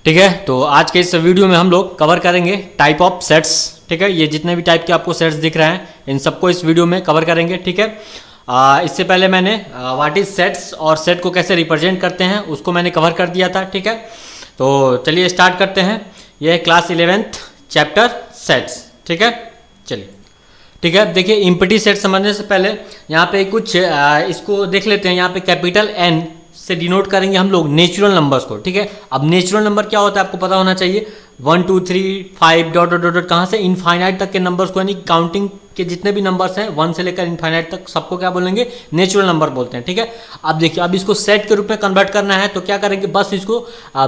ठीक है, तो आज के इस वीडियो में हम लोग कवर करेंगे टाइप ऑफ सेट्स। ठीक है, ये जितने भी टाइप के आपको सेट्स दिख रहे हैं इन सबको इस वीडियो में कवर करेंगे। ठीक है, इससे पहले मैंने व्हाट इज सेट्स और सेट को कैसे रिप्रेजेंट करते हैं उसको मैंने कवर कर दिया था। ठीक है, तो चलिए स्टार्ट करते हैं। यह है क्लास 11th चैप्टर सेट्स। ठीक है, चलिए। ठीक है, देखिए इम्पटी सेट समझने से पहले यहाँ पे कुछ इसको देख लेते हैं। यहाँ पे कैपिटल N से डिनोट करेंगे हम लोग नेचुरल नंबर्स को। ठीक है, अब नेचुरल नंबर क्या होता है आपको पता होना चाहिए। 1 2 3 5 डॉट डॉट डॉट कहाँ से इनफाइनाइट तक के नंबर्स को, यानी काउंटिंग के जितने भी नंबर्स हैं 1 से लेकर इनफाइनाइट तक सबको क्या बोलेंगे, नेचुरल नंबर बोलते हैं। ठीक है, अब देखिए अब इसको सेट के रूप में कन्वर्ट करना है तो क्या करेंगे, बस इसको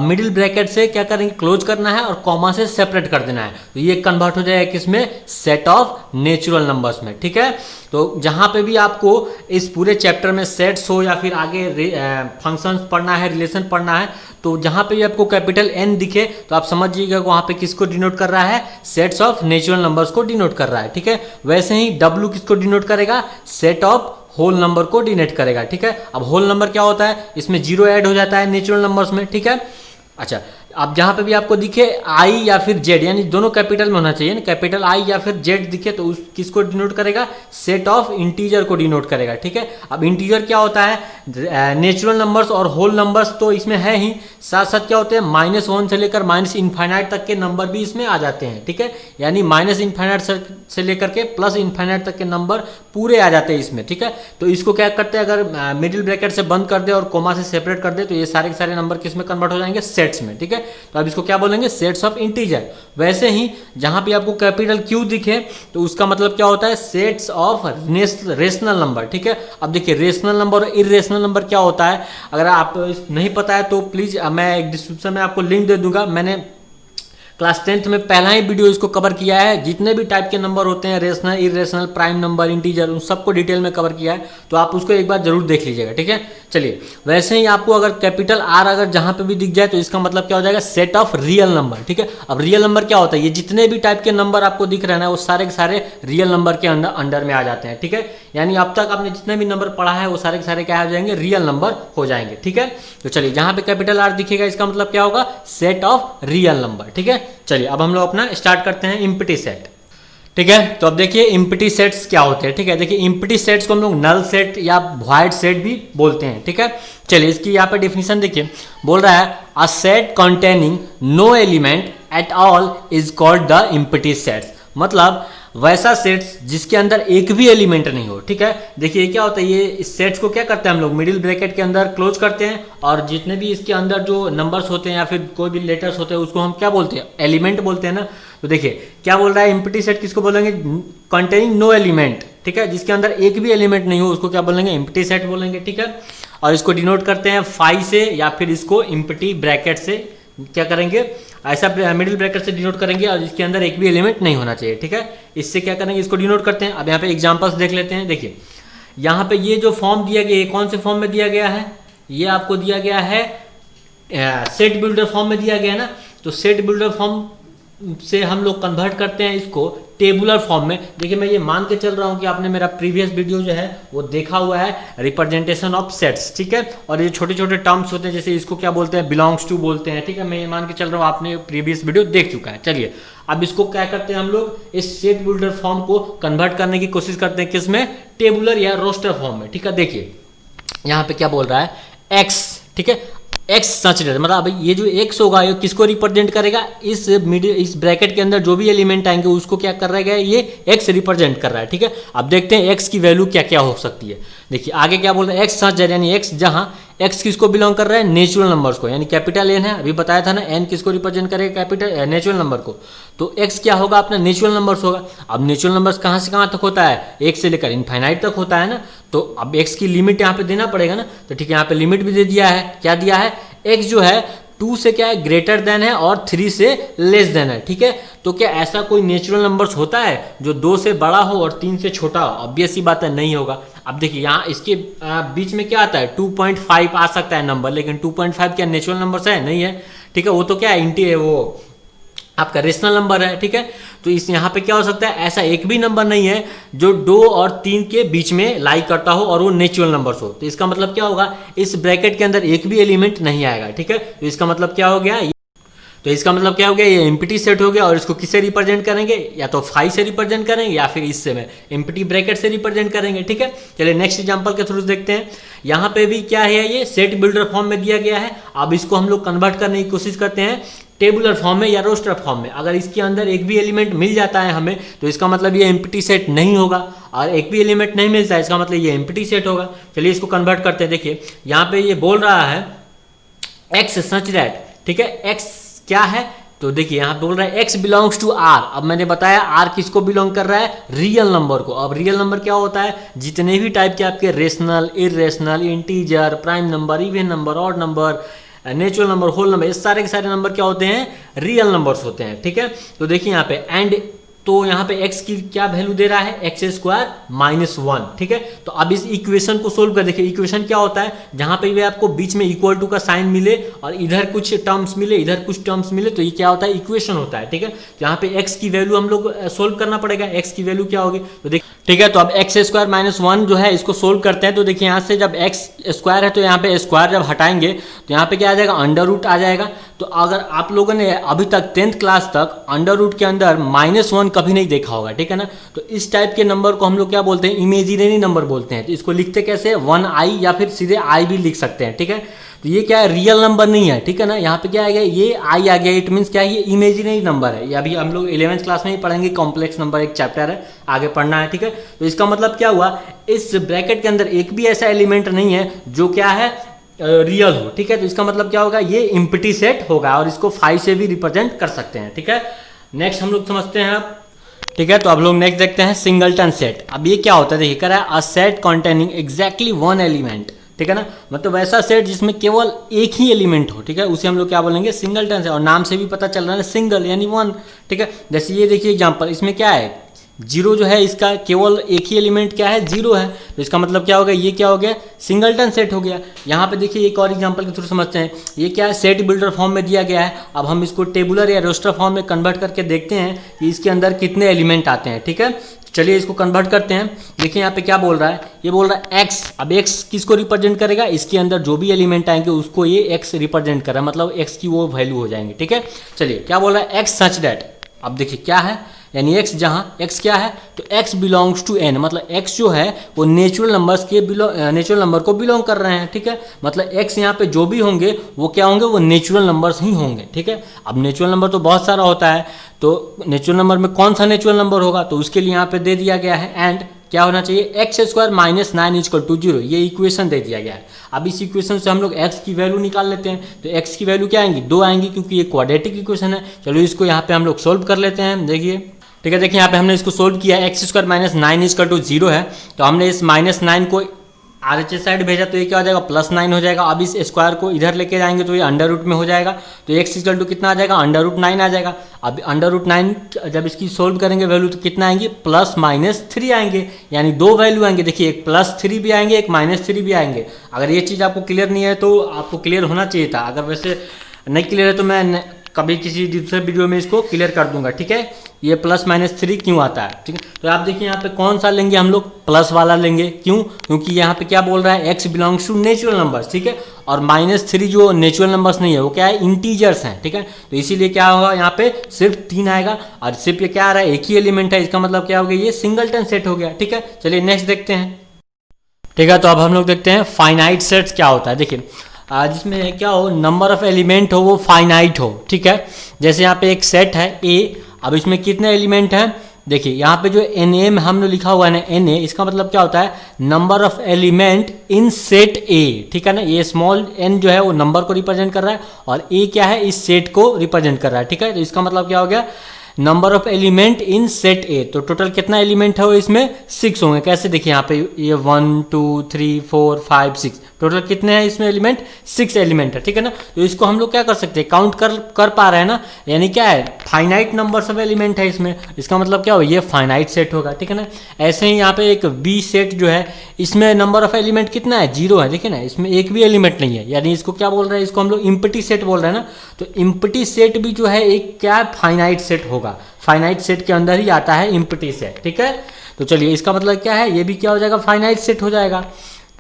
मिडिल ब्रैकेट से क्या करेंगे, क्लोज करना है और कॉमा से सेपरेट कर देना है। तो ये कन्वर्ट हो जाएगा किसमें, सेट ऑफ नेचुरल नंबर्स में। ठीक है, तो जहाँ पे भी आपको इस पूरे चैप्टर में सेट्स हो या फिर आगे फंक्शंस पढ़ना है, रिलेशन पढ़ना है, तो जहाँ पे भी आपको कैपिटल N दिखे तो आप समझिएगा वहाँ पे किसको डिनोट कर रहा है, सेट्स ऑफ नेचुरल नंबर्स को डिनोट कर रहा है। ठीक है, वैसे ही W किसको डिनोट करेगा, सेट ऑफ होल नंबर को डिनोट करेगा। ठीक है, अब होल नंबर क्या होता है, इसमें 0 ऐड हो जाता है नेचुरल नंबर्स में। ठीक है, अच्छा अब जहाँ पे भी आपको दिखे I या फिर Z, यानी दोनों कैपिटल में होना चाहिए ना, कैपिटल I या फिर Z दिखे तो उस किसको डिनोट करेगा, सेट ऑफ इंटीजर को डिनोट करेगा। ठीक है, अब इंटीजर क्या होता है, नेचुरल नंबर्स और होल नंबर्स तो इसमें है ही, साथ साथ क्या होते हैं -1 से लेकर -इनफाइनाइट तक के नंबर भी इसमें आ जाते हैं। ठीक है, यानी -इनफाइनाइट से लेकर के +इनफाइनाइट तक के नंबर पूरे आ जाते हैं इसमें। ठीक है, तो इसको क्या करते हैं, अगर मिडिल ब्रैकेट से बंद कर दे और कोमा से सेपरेट कर दे तो ये सारे के सारे नंबर किस में कन्वर्ट हो जाएंगे, सेट्स में। ठीक है, तो अब इसको क्या बोलेंगे, सेट्स ऑफ इंटीजर। वैसे ही जहां भी आपको कैपिटल Q दिखे तो उसका मतलब क्या होता है, सेट्स ऑफ रेशनल नंबर। ठीक है, अब देखिए रेशनल नंबर और इरेशनल नंबर क्या होता है, अगर आप नहीं पता है तो प्लीज मैं एक डिस्क्रिप्शन में आपको लिंक दे दूंगा। मैंने क्लास 10th में पहला ही वीडियो इसको कवर किया है। जितने भी टाइप के नंबर होते हैं, rational, irrational, prime number, integer, उन सबको डिटेल में कवर किया है, तो आप उसको एक बार जरूर देख लीजिएगा। ठीक है, चलिए वैसे ही आपको अगर कैपिटल R अगर जहां पे भी दिख जाए तो इसका मतलब क्या हो जाएगा, सेट ऑफ रियल नंबर। ठीक है, अब रियल नंबर क्या होता है, ये जितने भी टाइप के नंबर आपको दिख रहे हैं वो सारे के सारे रियल नंबर के अंडर में आ जाते हैं। ठीक है, यानी अब तक आपने जितने भी नंबर पढ़ा है वो सारे के सारे क्या हो जाएंगे, रियल नंबर हो जाएंगे। ठीक है, तो चलिए जहां पे कैपिटल R दिखेगा इसका मतलब क्या होगा, सेट ऑफ रियल नंबर। ठीक है, चलिए अब हम लोग अपना स्टार्ट करते हैं इम्पटी सेट। ठीक है, तो अब देखिए इम्पटी सेट्स क्या होते हैं। ठीक है, देखिए इम्पटी सेट्स को हम लोग नल सेट या वॉइड सेट भी बोलते हैं। ठीक है, चलिए इसकी यहाँ पे डिफिनीशन देखिए, बोल रहा है a set containing no element at all is called the empty sets. मतलब वैसा सेट्स जिसके अंदर एक भी एलिमेंट नहीं हो। ठीक है, देखिए क्या होता है, ये इस सेट्स को क्या करते हैं हम लोग, मिडिल ब्रैकेट के अंदर क्लोज करते हैं और जितने भी इसके अंदर जो नंबर्स होते हैं या फिर कोई भी लेटर्स होते हैं उसको हम क्या बोलते हैं, एलिमेंट बोलते हैं ना। तो देखिए क्या बोल रहा है, इम्पटी सेट किसको बोलेंगे, कंटेनिंग नो एलिमेंट। ठीक है, जिसके अंदर एक भी एलिमेंट नहीं हो उसको क्या बोलेंगे, इम्पटी सेट बोलेंगे। ठीक है, और इसको डिनोट करते हैं फाई से या फिर इसको इम्पटी ब्रैकेट से क्या करेंगे, ऐसा मिडिल ब्रैकेट से डिनोट करेंगे और इसके अंदर एक भी एलिमेंट नहीं होना चाहिए। ठीक है, इससे क्या करेंगे, इसको डिनोट करते हैं। अब यहाँ पे एग्जांपल्स देख लेते हैं। देखिए यहाँ पे ये जो फॉर्म दिया गया है, कौन से फॉर्म में दिया गया है, ये आपको दिया गया है सेट बिल्डर फॉर्म में दिया गया है ना। तो सेट बिल्डर फॉर्म से हम लोग कन्वर्ट करते हैं इसको टेबुलर फॉर्म में। देखिए मैं ये मान के चल रहा हूँ कि आपने मेरा प्रीवियस वीडियो जो है वो देखा हुआ है, रिप्रेजेंटेशन ऑफ सेट्स। ठीक है, और ये छोटे छोटे टर्म्स होते हैं, जैसे इसको क्या बोलते हैं, बिलोंग्स टू बोलते हैं। ठीक है, मैं ये मान के चल रहा हूँ आपने प्रीवियस वीडियो देख चुका है। चलिए अब इसको क्या करते हैं हम लोग, इस सेट बिल्डर फॉर्म को कन्वर्ट करने की कोशिश करते हैं किसमें, टेबुलर या रोस्टर फॉर्म में। ठीक है, देखिए यहाँ पे क्या बोल रहा है, एक्स। ठीक है, एक्स सच रहता है, मतलब ये जो एक्स होगा ये किसको रिप्रेजेंट करेगा, इस ब्रैकेट के अंदर जो भी एलिमेंट आएंगे उसको क्या कर रहा है, ये एक्स रिप्रेजेंट कर रहा है। ठीक है, अब देखते हैं एक्स की वैल्यू क्या क्या हो सकती है। देखिए आगे क्या बोल रहा है, एक्स सच है, यानी एक्स जहाँ एक्स किसको बिलोंग कर रहा है, नेचुरल नंबर्स को, यानी कैपिटल एन है, अभी बताया था ना, एन किसको रिप्रेजेंट करेगा, कैपिटल नेचुरल नंबर को। तो एक्स क्या होगा, अपना नेचुरल नंबर्स होगा। अब नेचुरल नंबर्स कहाँ से कहाँ तक होता है, एक से लेकर इनफाइनाइट तक होता है ना। तो अब एक्स की लिमिट यहाँ पे देना पड़ेगा ना। तो ठीक है, यहाँ पे लिमिट भी दे दिया है, क्या दिया है, एक्स जो है 2 से क्या है, ग्रेटर देन है और 3 से लेस देन है। ठीक है, तो क्या ऐसा कोई नेचुरल नंबर्स होता है जो 2 से बड़ा हो और 3 से छोटा हो, ऑब्वियस सी बात है नहीं होगा। अब देखिए यहाँ इसके बीच में क्या आता है, 2.5 आ सकता है नंबर, लेकिन 2.5 क्या नेचुरल नंबर्स है, नहीं है। ठीक है, वो तो क्या है, वो आपका रेशनल नंबर है। ठीक है, तो इस यहाँ पे क्या हो सकता है, ऐसा एक भी नंबर नहीं है जो 2 और 3 के बीच में लाई करता हो और वो नेचुरल नंबर्स हो। तो इसका मतलब क्या होगा, इस ब्रैकेट के अंदर एक भी एलिमेंट नहीं आएगा। ठीक है, तो इसका मतलब क्या हो गया, तो इसका मतलब क्या हो गया, ये एम्प्टी सेट हो गया। और इसको किससे रिप्रेजेंट करेंगे, या तो फाई से रिप्रेजेंट करेंगे या फिर इससे में एम्प्टी ब्रैकेट से रिप्रेजेंट करेंगे। ठीक है, चलिए नेक्स्ट एग्जांपल के थ्रू देखते हैं। यहाँ पे भी क्या है, ये सेट बिल्डर फॉर्म में दिया गया है। अब इसको हम लोग कन्वर्ट करने की कोशिश करते हैं टेबुलर फॉर्म में या रोस्टर फॉर्म में। अगर इसके अंदर एक भी एलिमेंट मिल जाता है हमें, तो इसका मतलब ये एम्प्टी सेट नहीं होगा, और एक भी एलिमेंट नहीं मिलता है इसका मतलब ये एम्प्टी सेट होगा। चलिए इसको कन्वर्ट करते हैं। देखिए यहाँ पे ये बोल रहा है एक्स सच दैट, ठीक है, एक्स क्या है, तो देखिए यहाँ बोल रहा है x बिलोंग्स टू r। अब मैंने बताया r किसको बिलोंग कर रहा है, रियल नंबर को। अब रियल नंबर क्या होता है, जितने भी टाइप के आपके rational, irrational, integer, prime number, even number, odd number, natural number, whole number, ये सारे के सारे नंबर क्या होते हैं, रियल नंबर्स होते हैं। ठीक है, तो देखिए यहाँ पे एंड, तो यहाँ पे x की क्या वैल्यू दे रहा है, एक्स स्क्वायर माइनस 1। ठीक है, तो अब इस इक्वेशन को सोल्व कर देखिए। इक्वेशन क्या होता है, जहां पे भी आपको बीच में इक्वल टू का साइन मिले और इधर कुछ टर्म्स मिले, इधर कुछ टर्म्स मिले, तो ये क्या होता है, इक्वेशन होता है। ठीक है, तो यहाँ पे x की वैल्यू हम लोग सोल्व करना पड़ेगा। x की वैल्यू क्या होगी, तो देखिए, ठीक है, तो अब एक्स स्क्वायर माइनस 1 जो है इसको सोल्व करते हैं। तो देखिए यहाँ से जब एक्स स्क्वायर है तो यहाँ पे स्क्वायर जब हटाएंगे तो यहाँ पे क्या आ जाएगा, अंडर रूट आ जाएगा। तो अगर आप लोगों ने अभी तक 10th क्लास तक अंडर रूट के अंदर -1 कभी नहीं देखा होगा, ठीक है ना, तो इस टाइप के नंबर को हम लोग क्या बोलते हैं, इमेजिनरी नंबर बोलते हैं। तो इसको लिखते कैसे, 1i या फिर सीधे i भी लिख सकते हैं। ठीक है, तो ये क्या है, रियल नंबर नहीं है। ठीक है ना, यहाँ पे क्या आ गया, ये आई आ गया, इट मीन्स क्या है, ये इमेजिनरी नंबर है। ये अभी हम लोग 11th क्लास में ही पढ़ेंगे, कॉम्प्लेक्स नंबर एक चैप्टर है, आगे पढ़ना है। ठीक है, तो इसका मतलब क्या हुआ, इस ब्रैकेट के अंदर एक भी ऐसा एलिमेंट नहीं है जो क्या है, रियल हो। ठीक है, तो इसका मतलब क्या होगा, ये इम्प्टी सेट होगा और इसको 5 से भी रिप्रेजेंट कर सकते हैं। ठीक है, नेक्स्ट हम लोग समझते हैं अब। ठीक है, तो अब लोग नेक्स्ट देखते हैं सिंगलटन सेट। अब ये क्या होता है, देखिए कह रहा है a set containing exactly 1 element. ठीक है ना, मतलब ऐसा सेट जिसमें केवल एक ही एलिमेंट हो। ठीक है, उसे हम लोग क्या बोलेंगे, सिंगलटन से। और नाम से भी पता चल रहा है सिंगल यानी 1। ठीक है, जैसे ये देखिए एग्जांपल, इसमें क्या है, 0 जो है, इसका केवल एक ही एलिमेंट क्या है, 0 है। तो इसका मतलब क्या हो गया, ये क्या हो गया, सिंगलटन सेट हो गया। यहाँ पे देखिए एक और एग्जांपल के थ्रू समझते हैं। ये क्या है, सेट बिल्डर फॉर्म में दिया गया है। अब हम इसको टेबुलर या रोस्टर फॉर्म में कन्वर्ट करके देखते हैं कि इसके अंदर कितने एलिमेंट आते हैं। ठीक है, चलिए इसको कन्वर्ट करते हैं। देखिए यहाँ पे क्या बोल रहा है, ये बोल रहा है x। अब x किसको रिप्रेजेंट करेगा, इसके अंदर जो भी एलिमेंट आएंगे उसको ये x रिप्रेजेंट कर रहा है, मतलब x की वो वैल्यू हो जाएंगे। ठीक है, चलिए क्या बोल रहा है, x सच दैट। अब देखिए क्या है, यानी x जहाँ x क्या है, तो x बिलोंग्स टू n, मतलब x जो है वो नेचुरल नंबर्स के नेचुरल नंबर को बिलोंग कर रहे हैं। ठीक है, मतलब x यहाँ पे जो भी होंगे वो क्या होंगे, वो नेचुरल नंबर्स ही होंगे। ठीक है, अब नेचुरल नंबर तो बहुत सारा होता है, तो नेचुरल नंबर में कौन सा नेचुरल नंबर होगा, तो उसके लिए यहाँ पे दे दिया गया है एंड क्या होना चाहिए, एक्स स्क्वायर माइनस 9 = 0। ये इक्वेशन दे दिया गया है। अब इस इक्वेशन से हम लोग x की वैल्यू निकाल लेते हैं। तो x की वैल्यू क्या आएंगी, 2 आएंगी, क्योंकि ये क्वाड्रेटिक इक्वेशन है। चलो इसको यहाँ पे हम लोग सोल्व कर लेते हैं। देखिए, ठीक है, देखिए यहाँ पे हमने इसको सोल्व किया, एक्स स्क्वायर माइनस 9 = 0 है। तो हमने इस -9 को आरएचएस साइड भेजा, तो ये क्या हो जाएगा, +9 हो जाएगा। अब इस स्क्वायर को इधर लेके जाएंगे तो ये अंडर रूट में हो जाएगा। तो x = कितना आ जाएगा, √9 आ जाएगा। अब √9 जब इसकी सोल्व करेंगे वैल्यू तो कितना आएंगे, +-3 आएंगे, यानी 2 वैल्यू आएंगे। देखिए एक +3 भी आएंगे, एक -3 भी आएंगे। अगर ये चीज़ आपको क्लियर नहीं है तो आपको क्लियर होना चाहिए था। अगर वैसे नहीं क्लियर है तो मैं कभी किसी दूसरे वीडियो में इसको क्लियर कर दूंगा। ठीक है, ये +-3 क्यों आता है। ठीक है, तो आप देखिए यहाँ पे कौन सा लेंगे, हम लोग प्लस वाला लेंगे। क्यों, क्योंकि यहाँ पे क्या बोल रहा है, x belongs to natural numbers. ठीक है, और -3 जो नेचुरल नंबर्स नहीं है वो क्या है, इंटीजर्स हैं। ठीक है, तो इसीलिए क्या होगा, यहाँ पे सिर्फ 3 आएगा। और सिर्फ ये क्या आ रहा है, एक ही एलिमेंट है, इसका मतलब क्या हो गया, ये सिंगलटन सेट हो गया। ठीक है, चलिए नेक्स्ट देखते हैं। ठीक है, तो अब हम लोग देखते हैं फाइनाइट सेट्स क्या होता है। देखिए जिसमें क्या हो, नंबर ऑफ एलिमेंट हो वो फाइनाइट हो। ठीक है, जैसे यहाँ पे एक सेट है A। अब इसमें कितने एलिमेंट हैं, देखिए यहाँ पे जो NA में हमने लिखा हुआ है ना, NA, इसका मतलब क्या होता है, number of element in set A। ठीक है ना, ये स्मॉल n जो है वो नंबर को रिप्रेजेंट कर रहा है और A क्या है, इस सेट को रिप्रेजेंट कर रहा है। ठीक है, तो इसका मतलब क्या हो गया, number of element in set ए। तो टोटल कितना एलिमेंट है वो इसमें 6 होंगे। कैसे, देखिए यहाँ पे ये 1 2 3 4 5 6 टोटल कितने हैं इसमें एलिमेंट, 6 एलिमेंट है। ठीक है ना, तो इसको हम लोग क्या कर सकते हैं, काउंट कर पा रहे हैं ना, यानी क्या है, फाइनाइट नंबर्स ऑफ एलिमेंट है इसमें। इसका मतलब क्या हो, ये फाइनाइट सेट होगा। ठीक है ना, ऐसे ही यहाँ पे एक बी सेट जो है, इसमें नंबर ऑफ एलिमेंट कितना है, 0 है। देखिए ना, इसमें एक भी एलिमेंट नहीं है, यानी इसको क्या बोल रहे हैं, इसको हम लोग इम्प्टी सेट बोल रहे हैं ना। तो इम्प्टी सेट भी जो है एक क्या फाइनाइट सेट होगा, फाइनाइट सेट के अंदर ही आता है इम्प्टी सेट। ठीक है, तो चलिए इसका मतलब क्या है, ये भी क्या हो जाएगा, फाइनाइट सेट हो जाएगा।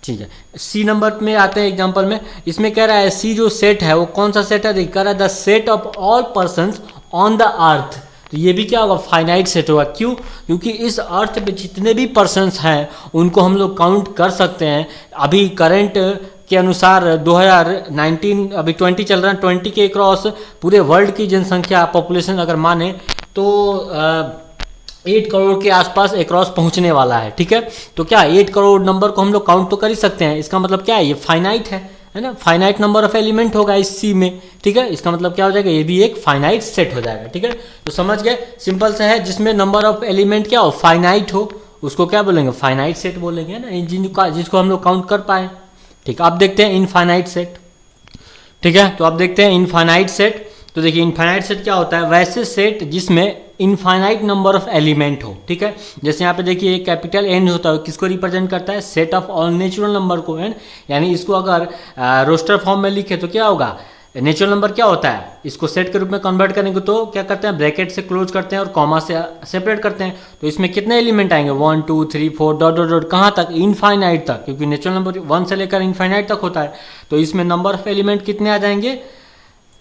ठीक है, सी नंबर में आते हैं एग्जांपल में। इसमें कह रहा है सी जो सेट है वो कौन सा सेट है, देखिए कह रहा है the set of all persons on the earth. तो ये भी क्या होगा, फाइनाइट सेट होगा। क्यों? क्योंकि इस अर्थ पे जितने भी पर्सन्स हैं उनको हम लोग काउंट कर सकते हैं। अभी करंट के अनुसार 2019 अभी 20 चल रहा है, 20 के क्रॉस पूरे वर्ल्ड की जनसंख्या पॉपुलेशन अगर माने तो 8 करोड़ के आसपास अक्रॉस पहुंचने वाला है। ठीक है, तो क्या 8 करोड़ नंबर को हम लोग काउंट तो कर ही सकते हैं। इसका मतलब क्या है, ये फाइनाइट है ना, फाइनाइट नंबर ऑफ एलिमेंट होगा इस सी में। ठीक है, इसका मतलब क्या हो जाएगा, ये भी एक फाइनाइट सेट हो जाएगा। ठीक है, तो समझ गए, सिंपल सा है, जिसमें नंबर ऑफ एलिमेंट क्या हो, फाइनाइट हो, उसको क्या बोलेंगे, फाइनाइट सेट बोलेंगे ना, जिसको हम लोग काउंट कर पाए। ठीक, अब देखते हैं इनफाइनाइट सेट। ठीक है, तो अब देखते हैं इनफाइनाइट सेट। तो देखिए इनफाइनाइट सेट क्या होता है, वैसे सेट जिसमें इनफाइनाइट नंबर ऑफ एलिमेंट हो। ठीक है, जैसे यहाँ पे देखिए कैपिटल एन होता है, किसको रिप्रेजेंट करता है, set of all natural number को। एन यानी इसको अगर रोस्टर फॉर्म में लिखे तो क्या होगा, नेचुरल नंबर क्या होता है, इसको सेट के रूप में कन्वर्ट करेंगे तो क्या करते हैं, ब्रैकेट से क्लोज करते हैं और कॉमा से सेपरेट करते हैं। तो इसमें कितने एलिमेंट आएंगे, 1 2 3 4 डॉट डॉट डॉट, कहाँ तक, इनफाइनाइट तक, क्योंकि नेचुरल नंबर 1 से लेकर इनफाइनाइट तक होता है। तो इसमें नंबर ऑफ एलिमेंट कितने आ जाएंगे,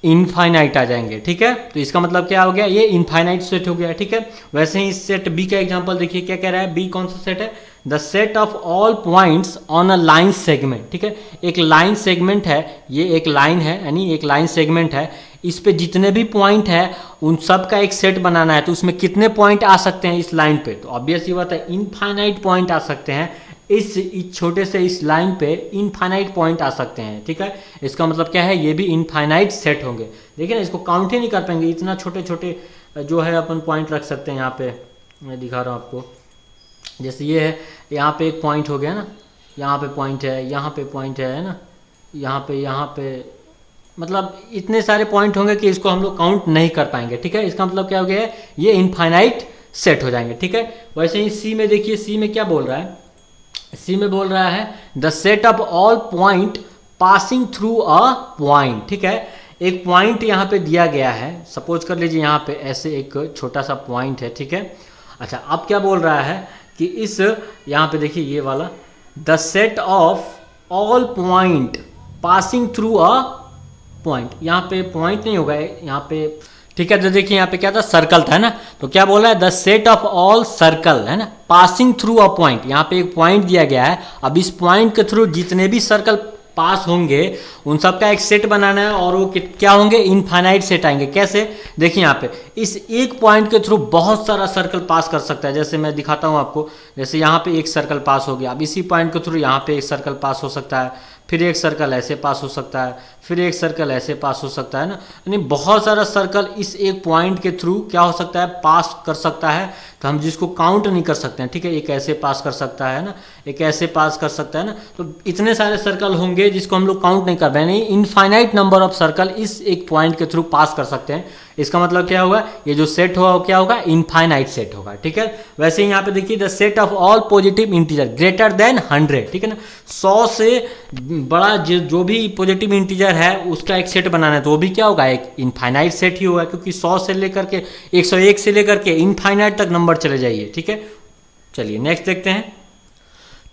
इनफाइनाइट आ जाएंगे। ठीक है, तो इसका मतलब क्या हो गया, ये इनफाइनाइट सेट हो गया। ठीक है, वैसे ही सेट बी का एग्जांपल देखिए क्या कह रहा है, बी कौन सा सेट है, the set of all points on a line segment. ठीक है, एक लाइन सेगमेंट है, ये एक लाइन है, यानी एक लाइन सेगमेंट है, इस पे जितने भी पॉइंट है उन सब का एक सेट बनाना है। तो उसमें कितने पॉइंट आ सकते हैं इस लाइन पे, तो ऑब्वियस ये बात है, इनफाइनाइट पॉइंट आ सकते हैं इस छोटे से इस लाइन पे, इनफाइनाइट पॉइंट आ सकते हैं। ठीक है, इसका मतलब क्या है, ये भी इनफाइनाइट सेट होंगे। देखिए ना, इसको काउंट ही नहीं कर पाएंगे, इतना छोटे छोटे जो है अपन पॉइंट रख सकते हैं। यहाँ पे मैं दिखा रहा हूँ आपको, जैसे ये है, यहाँ पे एक पॉइंट हो गया ना, यहाँ पे पॉइंट है, यहाँ पे पॉइंट है ना, यहाँ पे मतलब इतने सारे पॉइंट होंगे कि इसको हम लोग काउंट नहीं कर पाएंगे। ठीक है, इसका मतलब क्या हो गया है, ये इनफाइनाइट सेट हो जाएंगे। ठीक है, वैसे ही सी में देखिए, सी में क्या बोल रहा है, सी में बोल रहा है the set of all point passing through a point. ठीक है, एक पॉइंट यहाँ पे दिया गया है, सपोज कर लीजिए यहाँ पे ऐसे एक छोटा सा पॉइंट है। ठीक है, अच्छा अब क्या बोल रहा है कि इस यहाँ पे देखिए ये वाला, the set of all point passing through a point, यहाँ पे पॉइंट नहीं होगा यहाँ पे। ठीक है, तो देखिए यहाँ पे क्या था, सर्कल था ना, तो क्या बोला है, the set of all circle, है ना, पासिंग थ्रू अ पॉइंट, यहाँ पे एक पॉइंट दिया गया है। अब इस पॉइंट के थ्रू जितने भी सर्कल पास होंगे उन सब का एक सेट बनाना है, और वो क्या होंगे, इनफाइनाइट सेट आएंगे। कैसे, देखिए यहाँ पे इस एक पॉइंट के थ्रू बहुत सारा सर्कल पास कर सकता है। जैसे मैं दिखाता हूँ आपको, जैसे यहाँ पे एक सर्कल पास हो गया, अब इसी पॉइंट के थ्रू यहाँ पे एक सर्कल पास हो सकता है, फिर एक सर्कल ऐसे पास हो सकता है, फिर एक सर्कल ऐसे पास हो सकता है ना, यानी बहुत सारा सर्कल इस एक पॉइंट के थ्रू क्या हो सकता है, पास कर सकता है। तो हम जिसको काउंट नहीं कर सकते हैं। ठीक है, एक ऐसे पास कर सकता है ना, एक ऐसे पास कर सकता है ना, तो इतने सारे सर्कल होंगे जिसको हम लोग काउंट नहीं कर पाए, नहीं, इनफाइनाइट नंबर ऑफ सर्कल इस एक पॉइंट के थ्रू पास कर सकते हैं। इसका मतलब क्या होगा, ये जो सेट होगा क्या होगा, इनफाइनाइट सेट होगा। ठीक है, वैसे ही यहाँ पे देखिए the set of all positive integer greater than 100। ठीक है ना, 100 से बड़ा जो भी पॉजिटिव इंटीजर है उसका एक सेट बनाना है, तो वो भी क्या होगा, एक इनफाइनाइट सेट ही होगा, क्योंकि 100 से लेकर के 101 से लेकर के इनफाइनाइट तक नंबर चले जाइए। ठीक है, चलिए नेक्स्ट देखते हैं।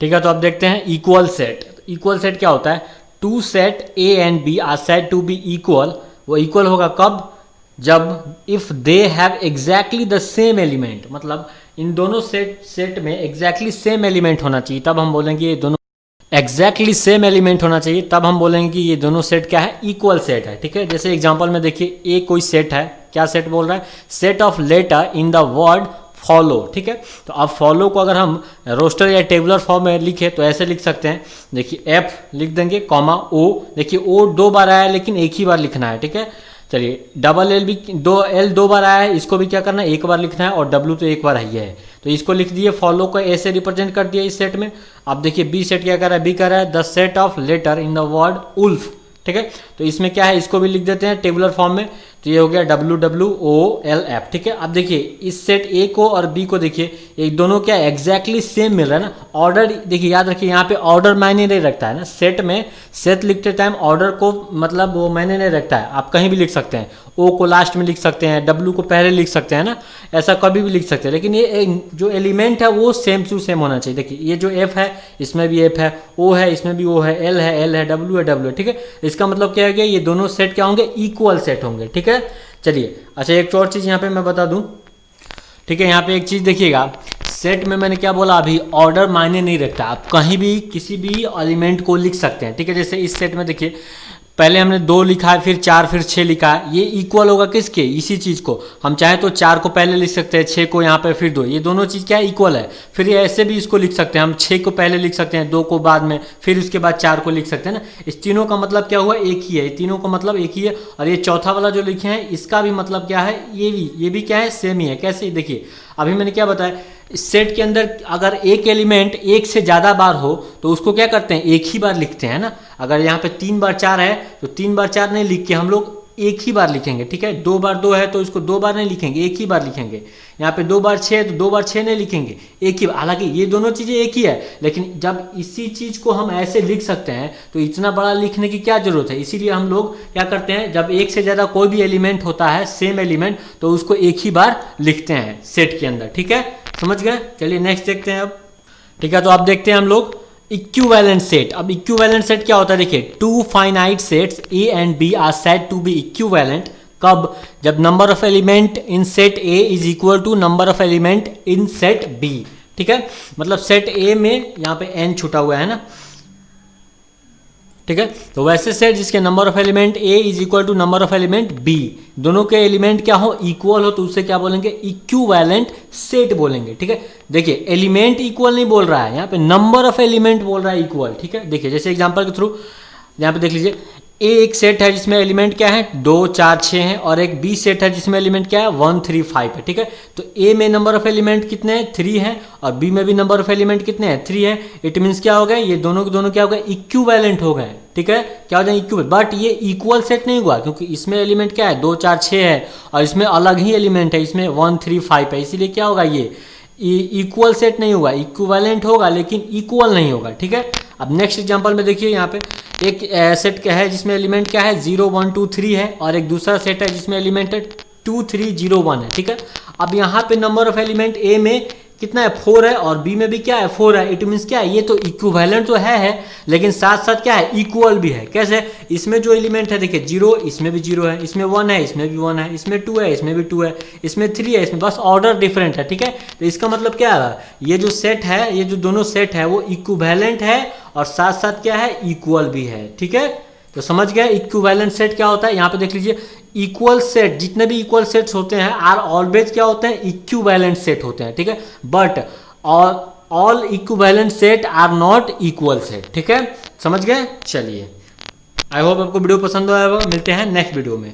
ठीक है, तो अब देखते हैं इक्वल सेट। इक्वल सेट क्या होता है, two sets A and B are said to be equal. वो इक्वल होगा कब, जब if they have exactly the same element, मतलब इन दोनों सेट में एग्जैक्टली सेम एलिमेंट होना चाहिए, तब हम बोलेंगे ये दोनों एग्जैक्टली सेम एलिमेंट होना चाहिए, तब हम बोलेंगे कि ये दोनों सेट क्या है, इक्वल सेट है। ठीक है, जैसे एग्जांपल में देखिए, ए कोई सेट है, क्या सेट बोल रहा है, set of letter in the word follow. ठीक है, तो अब फॉलो को अगर हम रोस्टर या टेबुलर फॉर्म में लिखे तो ऐसे लिख सकते हैं, देखिए एफ लिख देंगे, कॉमा ओ, देखिए ओ 2 बार आया है लेकिन एक ही बार लिखना है। ठीक है, चलिए डबल एल भी एल 2 बार आया है, इसको भी क्या करना है, एक बार लिखना है, और डब्ल्यू तो एक बार है, तो इसको लिख दिए, फॉलो को ऐसे रिप्रेजेंट कर दिया इस सेट में। अब देखिए बी सेट क्या कर रहा है, बी कर रहा है the set of letter in the word wolf. ठीक है, तो इसमें क्या है, इसको भी लिख देते हैं टेबुलर फॉर्म में, तो ये हो गया WWOLF, ठीक है। अब देखिए इस सेट ए को और बी को देखिए, एक दोनों क्या एग्जैक्टली सेम मिल रहा है ना। ऑर्डर देखिए, याद रखिए यहाँ पे ऑर्डर मायने नहीं रखता है ना। सेट में सेट लिखते टाइम ऑर्डर को मतलब वो मायने नहीं रखता है। आप कहीं भी लिख सकते हैं, ओ को लास्ट में लिख सकते हैं, डब्ल्यू को पहले लिख सकते हैं ना, ऐसा कभी भी लिख सकते हैं। लेकिन ये जो एलिमेंट है वो सेम टू सेम होना चाहिए। देखिए ये जो एफ है इसमें भी एफ है, ओ है इसमें भी ओ है, एल है, डब्ल्यू है, ठीक है। इसका मतलब क्या है कि ये दोनों सेट क्या होंगे, इक्वल सेट होंगे, ठीक है। चलिए अच्छा, एक और चीज़ यहाँ पे मैं बता दूं, ठीक है। यहाँ पे एक चीज़ देखिएगा, सेट में मैंने क्या बोला अभी, ऑर्डर मायने नहीं रखता। आप कहीं भी किसी भी एलिमेंट को लिख सकते हैं, ठीक है। जैसे इस सेट में देखिए पहले हमने 2 लिखा है, फिर 4, फिर 6 लिखा है। ये इक्वल होगा किसके, इसी चीज़ को। हम चाहे तो 4 को पहले लिख सकते हैं, 6 को यहाँ पे फिर 2, ये दोनों चीज़ क्या है, इक्वल है। फिर ये ऐसे भी इसको लिख सकते हैं, हम 6 को पहले लिख सकते हैं, 2 को बाद में, फिर उसके बाद 4 को लिख सकते हैं ना। इस तीनों का मतलब क्या हुआ, एक ही है। ये तीनों का मतलब एक ही है। और ये चौथा वाला जो लिखे हैं इसका भी मतलब क्या है, ये भी क्या है, सेम ही है। कैसे, देखिए अभी मैंने क्या बताया, इस सेट के अंदर अगर एक एलिमेंट एक से ज़्यादा बार हो तो उसको क्या करते हैं, एक ही बार लिखते हैं ना। अगर यहाँ पे 3 बार 4 है तो 3 बार 4 नहीं लिख के हम लोग एक ही बार लिखेंगे, ठीक है। 2 बार 2 है तो इसको 2 बार नहीं लिखेंगे, एक ही बार लिखेंगे। यहाँ पे 2 बार 6 है तो 2 बार 6 नहीं लिखेंगे, एक ही बार। हालांकि ये दोनों चीज़ें एक ही है, लेकिन जब इसी चीज़ को हम ऐसे लिख सकते हैं तो इतना बड़ा लिखने की क्या जरूरत है। इसीलिए हम लोग क्या करते हैं, जब एक से ज़्यादा कोई भी एलिमेंट होता है, सेम एलिमेंट, तो उसको एक ही बार लिखते हैं सेट के अंदर, ठीक है। समझ गए। चलिए नेक्स्ट देखते हैं अब, ठीक है। तो अब देखते हैं हम लोग इक्विवेलेंट सेट। अब इक्विवेलेंट सेट क्या होता है, देखिए 2 finite sets A and B are said to be equivalent. कब, जब number of element in set A is equal to number of element in set B, ठीक है। मतलब सेट ए में यहाँ पे एन छुटा हुआ है ना, ठीक है। तो वैसे सेट जिसके number of element A is equal to number of element B, दोनों के एलिमेंट क्या हो, इक्वल हो, तो उससे क्या बोलेंगे, इक्विवेलेंट सेट बोलेंगे, ठीक है। देखिए एलिमेंट इक्वल नहीं बोल रहा है, यहाँ पे नंबर ऑफ एलिमेंट बोल रहा है इक्वल, ठीक है। देखिए जैसे एग्जांपल के थ्रू यहाँ पे देख लीजिए, ए एक सेट है जिसमें एलिमेंट क्या है, 2, 4, 6 है, और एक बी सेट है जिसमें एलिमेंट क्या है, 1, 3, 5 है, ठीक है। तो ए में नंबर ऑफ एलिमेंट कितने हैं, 3 है, और बी में भी नंबर ऑफ एलिमेंट कितने हैं, 3 है। इट मीन्स क्या हो गए, ये दोनों के दोनों क्या हो गए, इक्विवेलेंट हो गए, ठीक है। क्या हो जाए, इक्वल। बट ये इक्वल सेट नहीं हुआ, क्योंकि इसमें एलिमेंट क्या है, 2, 4, 6 है, और इसमें अलग ही एलिमेंट है, इसमें 1, 3, 5 है। इसीलिए क्या होगा, ये इक्वल सेट नहीं होगा, इक्विवेलेंट होगा लेकिन इक्वल नहीं होगा, ठीक है। अब नेक्स्ट एग्जांपल में देखिए, यहाँ पे एक सेट क्या है जिसमें एलिमेंट क्या है, 0, 1, 2, 3 है, और एक दूसरा सेट है जिसमें एलिमेंट है 2, 3, 0, 1 है, ठीक है। अब यहाँ पे नंबर ऑफ एलिमेंट ए में कितना है, 4 है, और बी में भी क्या है, 4 है। इट मीन्स क्या है, ये तो इक्विवेलेंट तो है लेकिन साथ साथ क्या है, इक्वल भी है। कैसे, इसमें जो एलिमेंट है देखिए 0, इसमें भी 0 है, इसमें 1 है, इसमें भी 1 है, इसमें 2 है, इसमें भी 2 है, इसमें 3 है, इसमें बस ऑर्डर डिफरेंट है, ठीक है। तो इसका मतलब क्या है, ये जो सेट है, ये जो दोनों सेट है वो इक्विवेलेंट है और साथ साथ क्या है, इक्वल भी है, ठीक है। तो समझ गए इक्विवेलेंट सेट क्या होता है। यहाँ पे देख लीजिए, इक्वल सेट, जितने भी इक्वल सेट्स होते हैं आर ऑलवेज क्या होते हैं, इक्विवेलेंट सेट होते हैं, ठीक है। But all equivalent set are not equal set, ठीक है। समझ गए। चलिए, आई होप आपको वीडियो पसंद आया होगा। मिलते हैं नेक्स्ट वीडियो में।